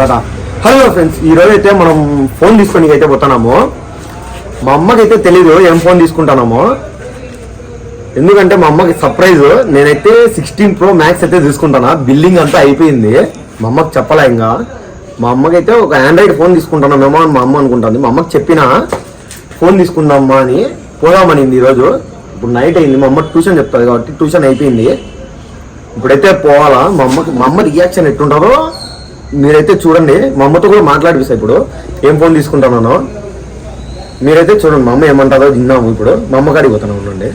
కదా. Hello friends, ఈ రోజు అయితే మనం ఫోన్ తీసుకొని అయితే పోతున్నాము. మా అమ్మకైతే తెలీదు ఏం ఫోన్ తీసుకుంటున్నామో, ఎందుకంటే మా అమ్మకి సర్ప్రైజ్. నేనైతే 16 Pro Max అయితే తీసుకుంటానా. బిల్లింగ్ అంతా అయిపోయింది, మా అమ్మకి చెప్పలే. ఇంకా మా అమ్మకైతే ఒక ఆండ్రాయిడ్ ఫోన్ తీసుకుంటున్నామేమో అని మా అమ్మ అనుకుంటుంది. మా అమ్మకి చెప్పిన ఫోన్ తీసుకుందామా అని పోదామనింది ఈరోజు. ఇప్పుడు నైట్ అయింది, మా అమ్మ ట్యూషన్ చెప్తుంది కాబట్టి ట్యూషన్ అయిపోయింది. ఇప్పుడైతే పోవాలా. మా అమ్మ రియాక్షన్ ఎట్టుంటుందో మీరైతే చూడండి. మా అమ్మతో కూడా మాట్లాడిపిస్తా ఇప్పుడు ఏం ఫోన్ తీసుకుంటానో. మీరైతే చూడండి మా అమ్మ ఏమంటారో విన్నాము. ఇప్పుడు మా అమ్మ కాడికి పోతాను ఉండండి.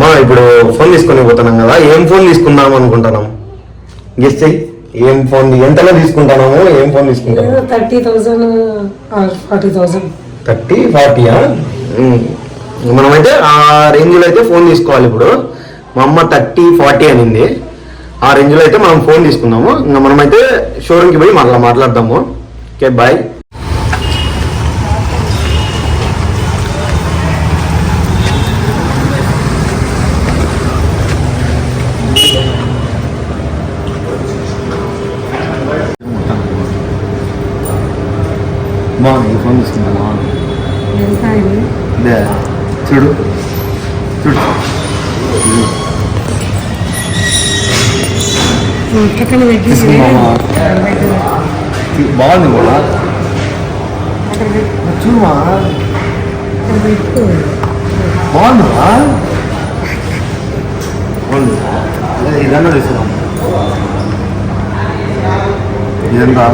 మా ఇప్పుడు ఫోన్ తీసుకొని పోతున్నాం కదా, ఏం ఫోన్ తీసుకుందాం అనుకుంటున్నాం? గెస్ట్ చెయ్యి. ఏం ఫోన్ ఎంతలో తీసుకుంటాము? ఏం ఫోన్ తీసుకుంటాము? 30,000 or 40,000. 30-40 మనమైతే ఆ రేంజ్ లో అయితే ఫోన్ తీసుకోవాలి. ఇప్పుడు మా అమ్మ 30-40 అనింది. ఆ రేంజ్ లో అయితే మనం ఫోన్ తీసుకున్నాము. ఇంకా మనమైతే షోరూమ్ కి పోయి మళ్ళీ మాట్లాడదాము. Okay, bye. మా ఈ ఫోన్ తీసుకుంటామా? ఎంత అయింది? చూడు చూడు పక్కన పెట్టి బాగుంది కూడా. చూడమా, బాగుందా? బాగుంది. ఇదన్నా తీసుకున్నాం. ఇదంతా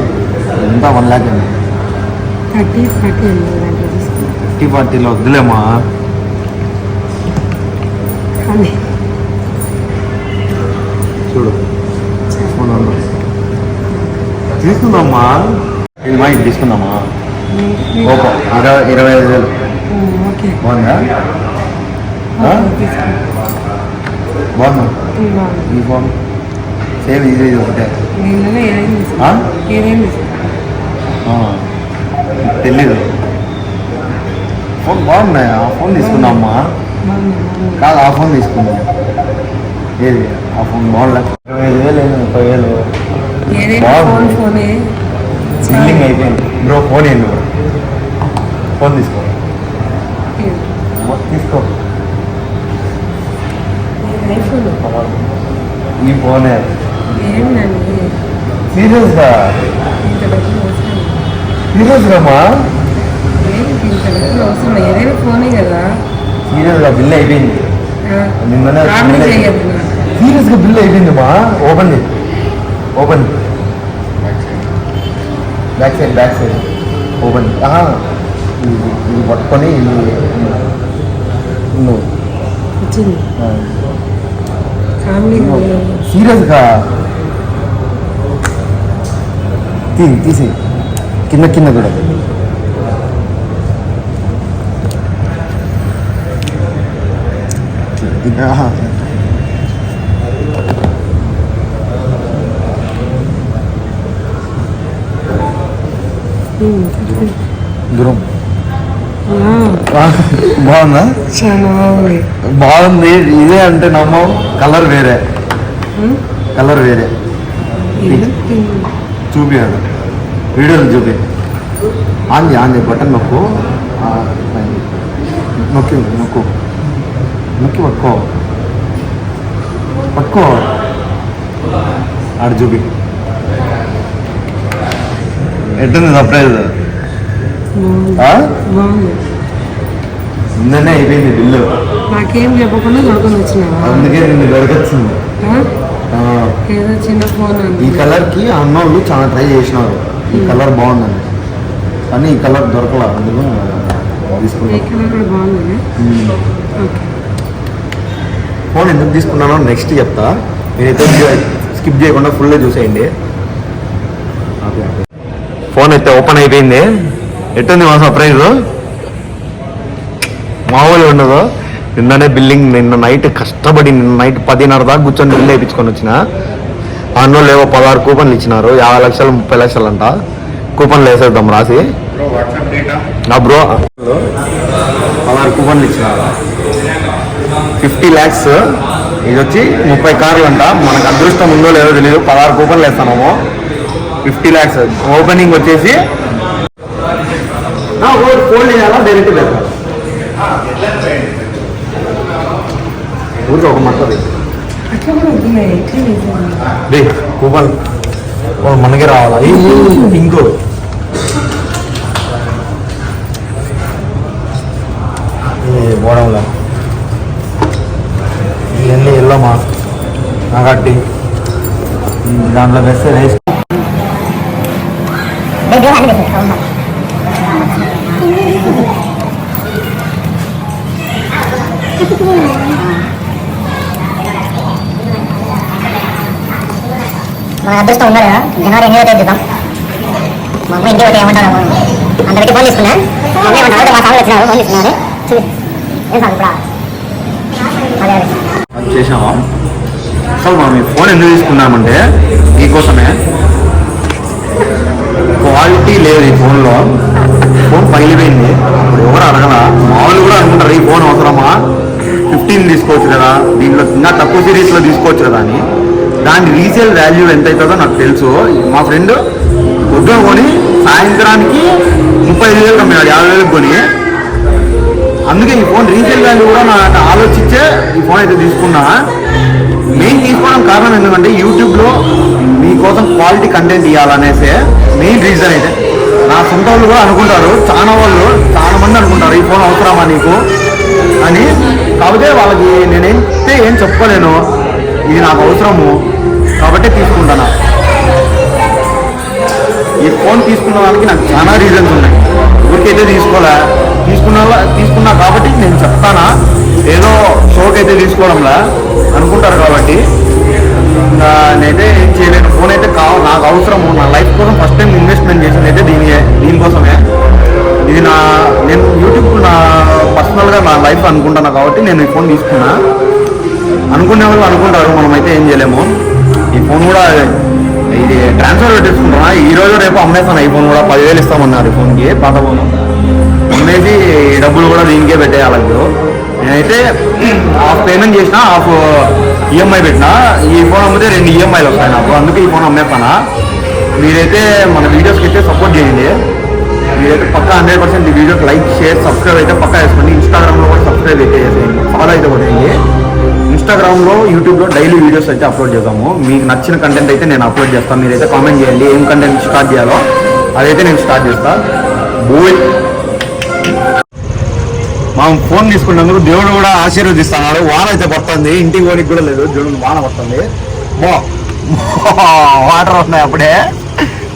1 lakh అండి. 30-40 వద్దులేమా. చూడు తీసుకుందామా. ఇది మా ఇది తీసుకుందామా? ఓపో 25,000 బాగుందా? బాగుందా ఈ ఫోన్? సేమ్ ఇది ఒకటే. తెలీదు. ఫోన్ బాగున్నాయి. ఆ ఫోన్ తీసుకుందామా? కాదు, ఆ ఫోన్ తీసుకుందాం. ఏది ఆ ఫోన్ బాగుందా? 25,000 30,000 బిల్లింగ్ అయిపోయింది. బ్రో ఫోన్ ఏంటి బ్రో? ఫోన్ తీసుకో తీసుకో. ఈ ఫోనే సీరియస్గా సీరియస్గామా? సీరియస్గా బిల్ అయిపోయింది. నిన్ననే సీరియస్గా బిల్ అయిపోయిందమ్మా. ఓపెన్ చేయి, ఓపెన్. Back side open. ఇది పట్టుకొని నువ్వు సీరియస్గా తీసి కింద కూడా. దూరం బాగుందా? బాగుంది. ఇదే అంటే నమ్మం. కలర్ వేరే చూపియాడు. వీడియోలు చూపి. ఆంది బటన్ నొక్కు. నొక్కి పట్టుకో ఆడు చూపి. ఎట్టుంది సర్ప్రైజ్? నిన్ననే అయిపోయింది బిల్లు. నాకేం చెప్పకుండా దొరకని వచ్చినా, అందుకే నిన్ను దొరకొచ్చింది. ఏదో చిన్న ఫోన్. ఈ కలర్ కి అన్నోళ్ళు చాలా ట్రై చేసినారు. ఈ కలర్ బాగుందండి, కానీ ఈ కలర్ దొరకలా. అందుకు ఫోన్ ఎందుకు తీసుకున్నానో నెక్స్ట్ చెప్తా. నేనైతే స్కిప్ చేయకుండా ఫుల్గా చూసేయండి. ఫోన్ అయితే ఓపెన్ అయిపోయింది. ఎట్టుంది మా సర్ప్రైజ్? మామూలుగా ఉండదు. నిన్ననే బిల్లింగ్, నిన్న నైట్ కష్టపడి నిన్న నైట్ 10:30 దాకా కూర్చొని బిల్లు వేయించుకొని వచ్చిన. అన్నో లేవో 16 కూపన్లు ఇచ్చినారు. 50 లక్షలు 30 లక్షలు అంట. కూపన్లు వేసేద్దాం రాసి. బ్రో 16 కూపన్లు ఇచ్చినారు. 50 lakhs ఇది వచ్చి 30 కార్లు అంట. మనకు అదృష్టం ఉందో లేదో తెలియదు. 16 కూపన్లు వేస్తాము. 50 lakhs ఓపెనింగ్ వచ్చేసి ఫోన్ చేయాలా డైరెక్ట్ పెడతాను. ఊరికి ఒక మట్టది అట్లా కూడా వద్దులే, ఇట్లా చేసేది. కూపన్ మనకి రావాలా ఇంకో పోవడంలో ఇవన్నీ వెళ్ళమా నాగట్టి దాంట్లో వేస్తే వేసి మన అదృష్టం ఉందా కదా, జనవరి 8వ తేదీ చూద్దాం. మా అమ్మ ఇంటికి పోతే ఏమంటారు, అందరికి ఫోన్ తీసుకున్నా. మా అమ్మ ఏమంటారు, మా సాగులు వచ్చినారు ఫోన్ తీసుకున్నారు. ఏం సాగు ఇప్పుడు అదే అదే చేసామా. అసలు మనం ఈ ఫోన్ ఎందుకు తీసుకున్నామంటే మీకోసమే. క్వాలిటీ లేదు ఈ ఫోన్లో. ఫోన్ పగిలిపోయింది. అప్పుడు ఎవరు అడగల. మామూలు కూడా అనుకుంటారు ఈ ఫోన్ అవసరమా, 15 తీసుకోవచ్చు కదా, దీంట్లో ఇంకా తక్కువ సిరీస్లో తీసుకోవచ్చు కదా అని. దాని రీసేల్ వాల్యూ ఎంత అవుతుందో నాకు తెలుసు. మా ఫ్రెండ్ పొద్దున కొని సాయంత్రానికి 35,000 అమ్మాడు, 50,000 కొని. అందుకే ఈ ఫోన్ రీసేల్ వాల్యూ కూడా నాకు ఆలోచించే ఈ ఫోన్ అయితే తీసుకున్నా. మెయిన్ తీసుకోవడం కారణం ఎందుకంటే యూట్యూబ్లో మీకోసం క్వాలిటీ కంటెంట్ ఇవ్వాలనేసే మెయిన్ రీజన్ అయితే. నా సొంత వాళ్ళు కూడా అనుకుంటారు, చాలా మంది అనుకుంటారు ఈ ఫోన్ అవసరమా నీకు అని. కాకపోతే వాళ్ళకి నేనైతే ఏం చెప్పలేను, ఇది నాకు అవసరము కాబట్టి తీసుకుంటాను. ఈ ఫోన్ తీసుకున్న వాళ్ళకి నాకు చాలా రీజన్స్ ఉన్నాయి. ఊరికైతే తీసుకున్నా కాబట్టి నేను చెప్తానా, ఏదో షోకి అయితే తీసుకోవడంలా అనుకుంటారు కాబట్టి నేనైతే ఏం చేయలేను. ఫోన్ అయితే నాకు అవసరము. నా లైఫ్ కోసం ఫస్ట్ టైం ఇన్వెస్ట్మెంట్ చేసింది అయితే దీనికోసమే. ఇది నేను యూట్యూబ్ నా పర్సనల్గా నా లైఫ్ అనుకుంటున్నా కాబట్టి నేను ఈ ఫోన్ తీసుకున్నా. అనుకునే వాళ్ళు అనుకుంటారు, మనమైతే ఏం చేయలేము. ఈ ఫోన్ కూడా ఇది ట్రాన్స్ఫర్ పెట్టేసుకుంటున్నా. ఈ రోజు రేపు అమ్మేస్తాను. ఈ ఫోన్ కూడా 10,000 ఇస్తామన్నారు ఈ ఫోన్కి, పాత ఫోన్ అమ్మేసి డబ్బులు కూడా దీనికే పెట్టేయాలి. నేనైతే హాఫ్ పేమెంట్ చేసిన, హాఫ్ ఈఎంఐ పెట్టినా. ఈ ఫోన్ అమ్మితే 2 ఈఎంఐలు వస్తాయి నాకు, అందుకే ఈ ఫోన్ అమ్మేస్తానా. మీరైతే మన వీడియోస్కి అయితే సపోర్ట్ చేయండి. మీరైతే పక్కా 100% ఈ వీడియోకి లైక్, షేర్, సబ్స్క్రైబ్ అయితే పక్కా వేసుకోండి. ఇన్స్టాగ్రామ్లో కూడా సబ్స్క్రైబ్ అయితే చేసేయండి, ఫాలో అయితే కొట్టేయండి. ఇన్స్టాగ్రామ్లో, యూట్యూబ్లో డైలీ వీడియోస్ అయితే అప్లోడ్ చేద్దాము. మీకు నచ్చిన కంటెంట్ అయితే నేను అప్లోడ్ చేస్తాను. మీరైతే కామెంట్ చేయండి ఏం కంటెంట్ స్టార్ట్ చేయాలో, అదైతే నేను స్టార్ట్ చేస్తాను. బోయ్ మనం ఫోన్ తీసుకున్నందుకు దేవుడు కూడా ఆశీర్వదిస్తున్నాడు. వాన అయితే పడుతుంది, ఇంటికి పోనికి కూడా లేదు. దేవుడు వాన పడుతుంది. వాటర్ వస్తున్నాయి అప్పుడే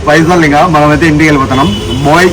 పైసలు. ఇంకా మనమైతే ఇంటికి వెళ్ళిపోతున్నాం. బోయ్.